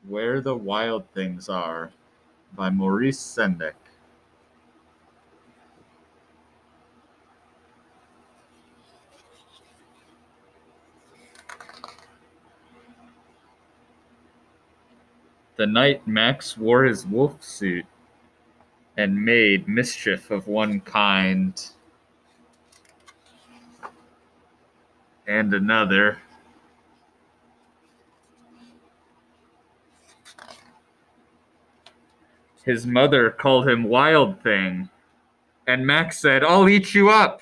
Where the Wild Things Are by Maurice Sendak. The night Max wore his wolf suit and made mischief of one kind and another. His mother called him Wild Thing, and Max said, "I'll eat you up."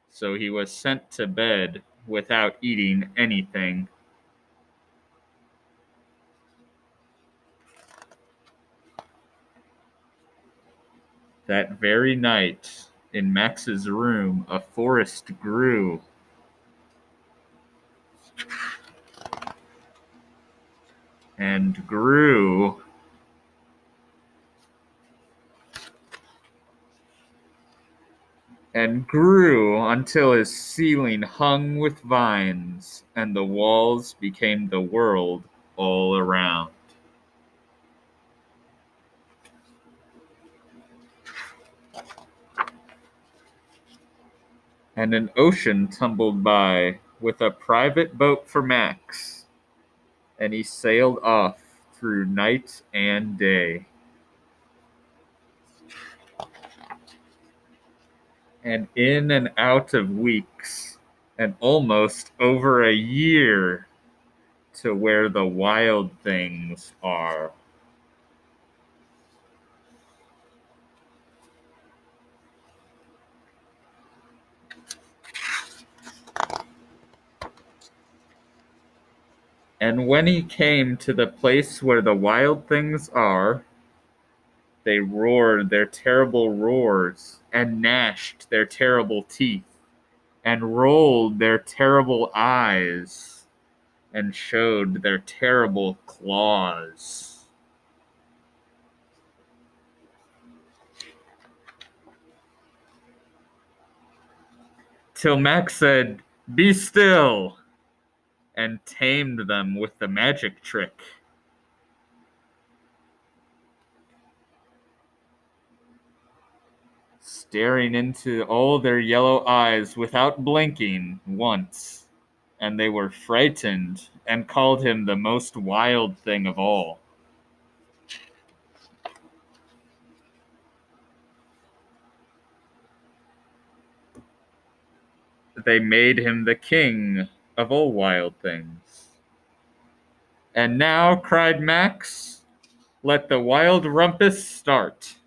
So he was sent to bed without eating anything. That very night, in Max's room, a forest grew. And grew. And grew until his ceiling hung with vines, and the walls became the world all around. And an ocean tumbled by with a private boat for Max, and he sailed off through night and day. And in and out of weeks, and almost over a year, to where the wild things are. And when he came to the place where the wild things are, they roared their terrible roars, and gnashed their terrible teeth, and rolled their terrible eyes, and showed their terrible claws. Till Max said, "Be still," and tamed them with the magic trick. Staring into all their yellow eyes without blinking once, and they were frightened and called him the most wild thing of all. They made him the king of all wild things. And now, cried Max, let the wild rumpus start.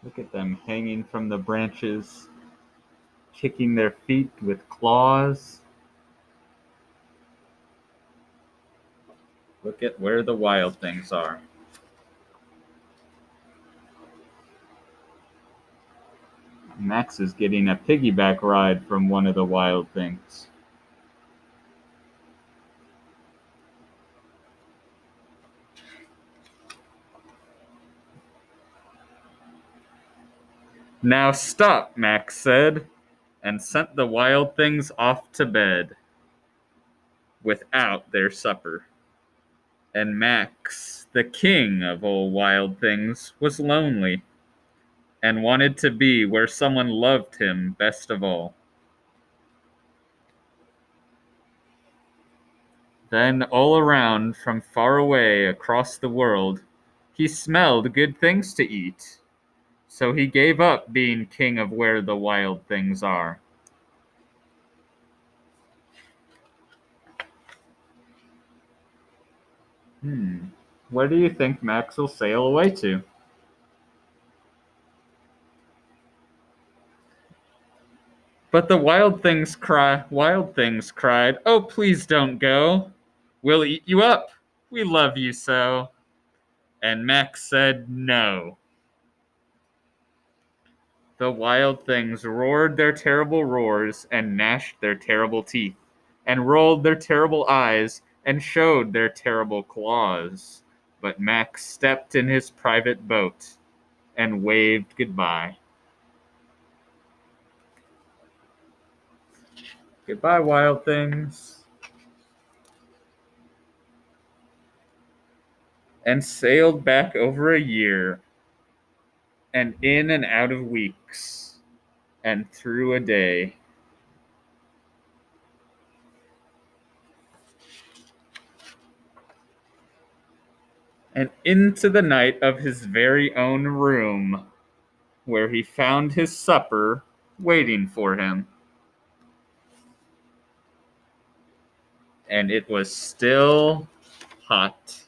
Look at them hanging from the branches, kicking their feet with claws. Look at where the wild things are. Max is getting a piggyback ride from one of the wild things. Now stop, Max said, and sent the wild things off to bed without their supper. And Max, the king of all wild things, was lonely and wanted to be where someone loved him best of all. Then all around, from far away across the world, he smelled good things to eat. So he gave up being king of where the wild things are. Where do you think Max will sail away to? But the wild things cried, "Oh, please don't go. We'll eat you up. We love you so." And Max said no. The wild things roared their terrible roars and gnashed their terrible teeth, and rolled their terrible eyes and showed their terrible claws. But Max stepped in his private boat and waved goodbye. Goodbye, wild things. And sailed back over a year, and in and out of weeks, and through a day. And into the night of his very own room, where he found his supper waiting for him. And it was still hot.